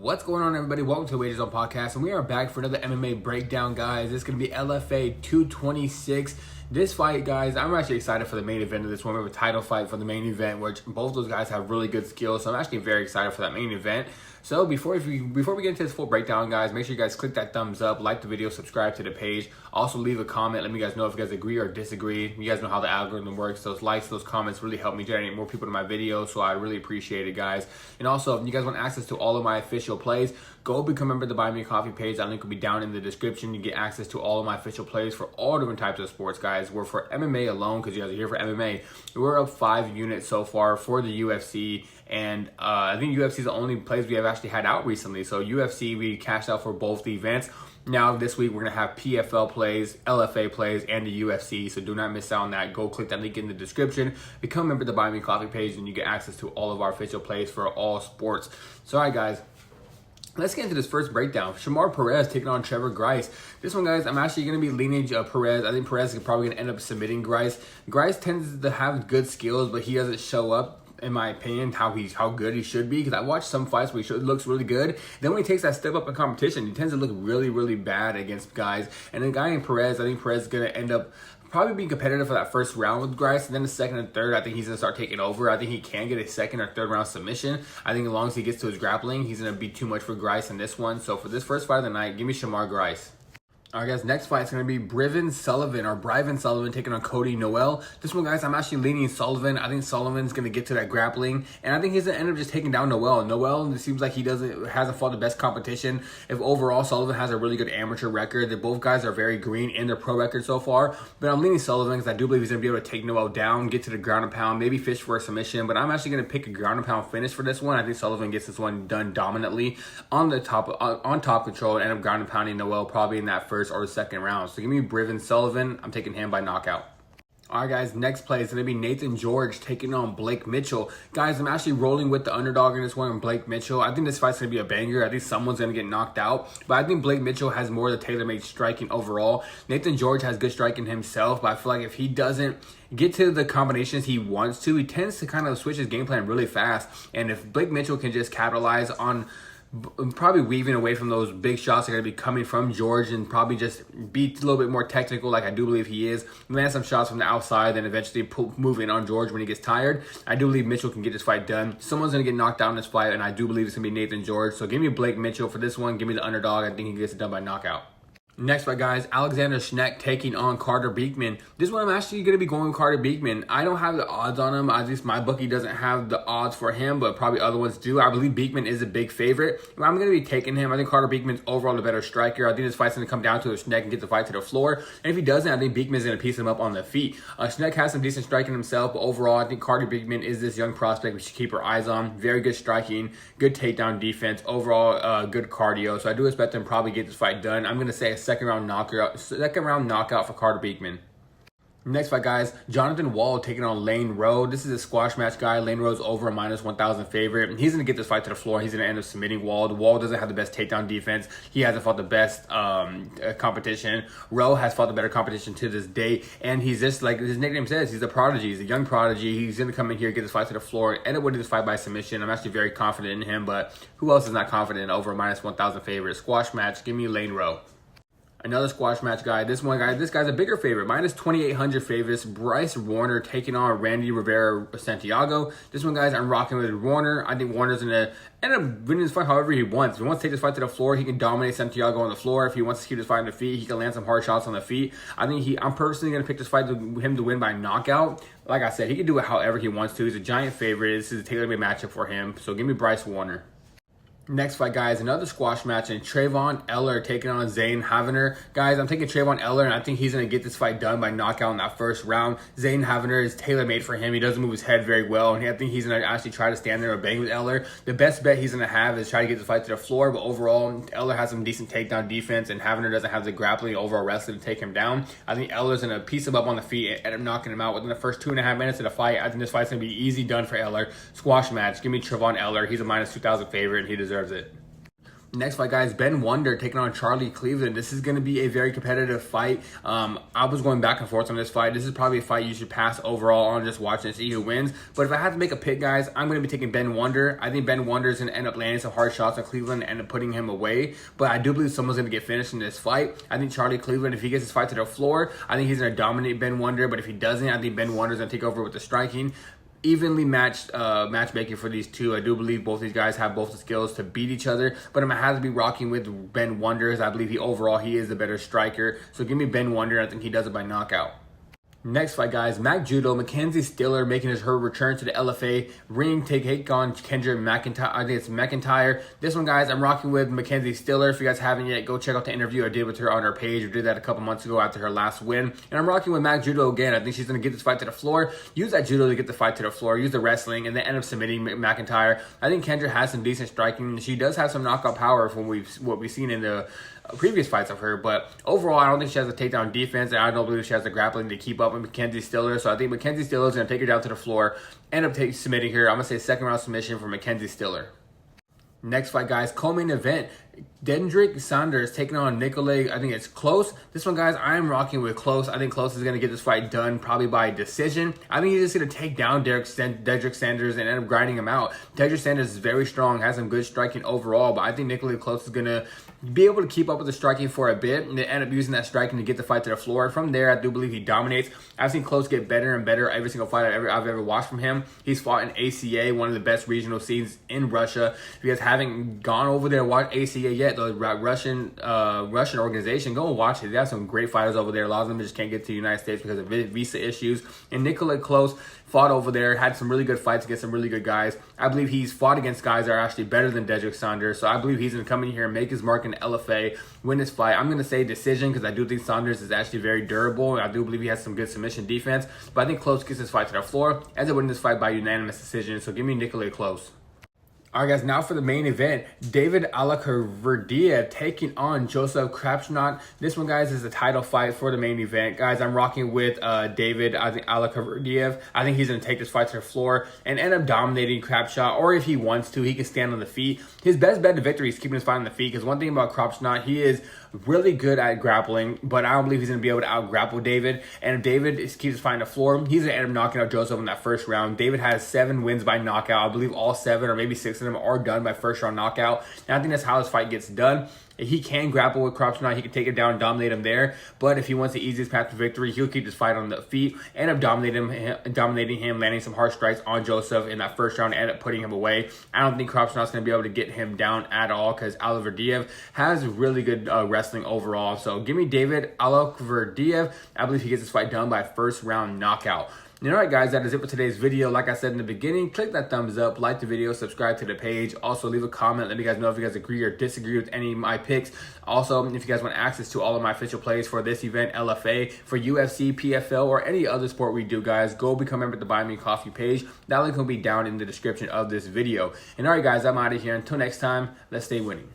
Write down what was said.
What's going on, everybody? Welcome to the Wages On Podcast, and we are back for another MMA breakdown, guys. This is going to be LFA 226. This fight, guys, I'm actually excited for the main event of this one. We have a title fight for the main event, which both those guys have really good skills, so I'm actually very excited for that main event. So before we get into this full breakdown, guys, make sure you guys click that thumbs up, like the video, subscribe to the page. Also, leave a comment. Let me guys know if you guys agree or disagree. You guys know how the algorithm works. Those likes, those comments really help me generate more people to my videos, so I really appreciate it, guys. And also, if you guys want access to all of my official plays, go become a member of the Buy Me a Coffee page. That link will be down in the description. You get access to all of my official plays for all different types of sports, guys. We're for MMA alone, because you guys are here for MMA. We're up 5 units so far for the UFC. And I think UFC is the only plays we have actually had out recently. So UFC, we cashed out for both the events. Now this week, we're going to have PFL plays, LFA plays, and the UFC. So do not miss out on that. Go click that link in the description. Become a member of the Buy Me a Coffee page, and you get access to all of our official plays for all sports. So, all right, guys. Let's get into this first breakdown. Shamar Perez taking on Trevor Grice. This one, guys, I'm actually going to be leaning Perez. I think Perez is probably going to end up submitting Grice. Grice tends to have good skills, but he doesn't show up, in my opinion, how good he should be. Because I watched some fights where he looks really good. Then when he takes that step up in competition, he tends to look really, really bad against guys. And the guy in Perez, I think Perez is going to end up probably being competitive for that first round with Grice, and then the second and third, I think he's going to start taking over. I think he can get a second or third round submission. I think as long as he gets to his grappling, he's going to be too much for Grice in this one. So for this first fight of the night, give me Shamar Grice. All right, guys, next fight is going to be Bryven Sullivan taking on Cody Noel. This one, guys, I'm actually leaning Sullivan. I think Sullivan's going to get to that grappling, and I think he's going to end up just taking down Noel. Noel, it seems like he hasn't fought the best competition. If overall Sullivan has a really good amateur record, that both guys are very green in their pro record so far. But I'm leaning Sullivan because I do believe he's going to be able to take Noel down, get to the ground and pound, maybe fish for a submission. But I'm actually going to pick a ground and pound finish for this one. I think Sullivan gets this one done dominantly on top control, and end up ground and pounding Noel probably in that first or second round. So give me Bryven Sullivan. I'm taking him by knockout. All right, guys, next play is going to be Nathan George taking on Blake Mitchell. Guys, I'm actually rolling with the underdog in this one, Blake Mitchell. I think this fight's going to be a banger. I think someone's going to get knocked out. But I think Blake Mitchell has more of the tailor-made striking overall. Nathan George has good striking himself, but I feel like if he doesn't get to the combinations he wants to, he tends to kind of switch his game plan really fast. And if Blake Mitchell can just capitalize on probably weaving away from those big shots that are going to be coming from George and probably just be a little bit more technical like I do believe he is. Land some shots from the outside, then eventually move in on George when he gets tired. I do believe Mitchell can get this fight done. Someone's going to get knocked out in this fight, and I do believe it's going to be Nathan George. So give me Blake Mitchell for this one. Give me the underdog. I think he gets it done by knockout. Next fight, guys, Alexander Schneck taking on Carter Beekman. This one, I'm actually going to be going with Carter Beekman. I don't have the odds on him. At least my bookie doesn't have the odds for him, but probably other ones do. I believe Beekman is a big favorite. I'm going to be taking him. I think Carter Beekman's overall the better striker. I think this fight's going to come down to Schneck and get the fight to the floor. And if he doesn't, I think Beekman's going to piece him up on the feet. Schneck has some decent striking himself, but overall, I think Carter Beekman is this young prospect we should keep our eyes on. Very good striking, good takedown defense, overall good cardio. So I do expect him to probably get this fight done. I'm going to say a second round knockout for Carter Beekman. Next fight, guys, Jonathan Wall taking on Lane Rowe. This is a squash match, guy. Lane Rowe's over a minus 1,000 favorite. He's going to get this fight to the floor. He's going to end up submitting Wall. Wall doesn't have the best takedown defense. He hasn't fought the best competition. Rowe has fought the better competition to this day. And he's just, like his nickname says, he's a prodigy. He's a young prodigy. He's going to come in here, get this fight to the floor, end up winning this fight by submission. I'm actually very confident in him, but who else is not confident in over a minus 1,000 favorite? Squash match, give me Lane Rowe. Another squash match, guy. This guy's a bigger favorite. Minus 2,800 favorites. Bryce Warner taking on Randy Rivera Santiago. This one, guys, I'm rocking with Warner. I think Warner's going to end up winning this fight however he wants. If he wants to take this fight to the floor, he can dominate Santiago on the floor. If he wants to keep this fight on the feet, he can land some hard shots on the feet. I'm personally going to pick this fight to him to win by knockout. Like I said, he can do it however he wants to. He's a giant favorite. This is a tailor-made matchup for him. So give me Bryce Warner. Next fight, guys, another squash match, and Trayvon Eller taking on Zane Havener. Guys, I'm taking Trayvon Eller, and I think he's going to get this fight done by knockout in that first round. Zane Havener is tailor-made for him. He doesn't move his head very well, and I think he's going to actually try to stand there and bang with Eller. The best bet he's going to have is try to get the fight to the floor, but overall, Eller has some decent takedown defense, and Havener doesn't have the grappling overall wrestling to take him down. I think Eller's going to piece him up on the feet and end up knocking him out within the first 2.5 minutes of the fight. I think this fight's going to be easy done for Eller. Squash match. Give me Trayvon Eller. He's a minus 2,000 favorite, and he deserves it. Next fight, guys, Ben Wonder taking on Charlie Cleveland. This is going to be a very competitive fight. I was going back and forth on this fight. This is probably a fight you should pass overall on just watching to see who wins. But if I had to make a pick, guys, I'm going to be taking Ben Wonder. I think Ben Wonder is going to end up landing some hard shots on Cleveland and end up putting him away. But I do believe someone's going to get finished in this fight. I think Charlie Cleveland, if he gets his fight to the floor, I think he's going to dominate Ben Wonder. But if he doesn't, I think Ben Wonder's going to take over with the striking. Evenly matched matchmaking for these two. I do believe both these guys have both the skills to beat each other, but I'm gonna have to be rocking with Ben Wonder, as I believe he is the better striker. So give me Ben Wonder. I think he does it by knockout. Next fight, guys, Mac Judo, Mackenzie Stiller making her return to the LFA ring, take on Kendra McIntyre. I think it's McIntyre. This one, guys, I'm rocking with Mackenzie Stiller. If you guys haven't yet, go check out the interview I did with her on her page. We did that a couple months ago after her last win. And I'm rocking with Mac Judo again. I think she's going to get this fight to the floor, use that judo to get the fight to the floor, use the wrestling, and then end up submitting McIntyre. I think Kendra has some decent striking. She does have some knockout power from what we've seen in the previous fights of her, but overall, I don't think she has a takedown defense, and I don't believe she has the grappling to keep up with Mackenzie Stiller. So I think Mackenzie Stiller is going to take her down to the floor, end up submitting her. I'm going to say second round submission for Mackenzie Stiller. Next fight, guys, co-main event. Dendrick Saunders taking on Nikolai. I think it's close. This one, guys, I am rocking with Close. I think Close is going to get this fight done probably by decision. I think he's just going to take down Dendrick Sanders and end up grinding him out. Dendrick Sanders is very strong, has some good striking overall, but I think Nikolai Close is going to be able to keep up with the striking for a bit and then end up using that striking to get the fight to the floor. From there, I do believe he dominates. I've seen Close get better and better every single fight I've ever watched from him. He's fought in ACA, one of the best regional scenes in Russia. If you guys haven't gone over there and watched ACA yet, the Russian organization, go and watch it. They have some great fighters over there. A lot of them just can't get to the United States because of visa issues. And Nikolai Close fought over there, had some really good fights against some really good guys. I believe he's fought against guys that are actually better than Dendrick Saunders. So I believe he's going to come in here and make his mark in the LFA, win this fight. I'm going to say decision because I do think Saunders is actually very durable. I do believe he has some good submission defense. But I think Close gets this fight to the floor, ends up winning this fight by unanimous decision. So give me Nikolai Close. All right, guys, now for the main event, David Allakhverdiev taking on Joseph Kropschot. This one, guys, is a title fight for the main event. Guys, I'm rocking with David Allakhverdiev. I think he's going to take this fight to the floor and end up dominating Kropschot, or if he wants to, he can stand on the feet. His best bet to victory is keeping his fight on the feet, because one thing about Kropschot, he is really good at grappling, but I don't believe he's going to be able to out-grapple David. And if David keeps his fight on the floor, he's going to end up knocking out Joseph in that first round. David has 7 wins by knockout. I believe all 7 or maybe 6 of them are done by first round knockout. And I think that's how this fight gets done. If he can grapple with Kropschot, he can take it down and dominate him there. But if he wants the easiest path to victory, he'll keep this fight on the feet, end up dominating him, landing some hard strikes on Joseph in that first round, end up putting him away. I don't think Kropschot's going to be able to get him down at all, because Allakhverdiev has really good wrestling overall. So give me David Allakhverdiev. I believe he gets this fight done by first round knockout. And all right, guys, that is it for today's video. Like I said in the beginning, click that thumbs up, like the video, subscribe to the page. Also, leave a comment. Let me guys know if you guys agree or disagree with any of my picks. Also, if you guys want access to all of my official plays for this event, LFA, for UFC, PFL, or any other sport we do, guys, go become a member at the Buy Me Coffee page. That link will be down in the description of this video. And all right, guys, I'm out of here. Until next time, let's stay winning.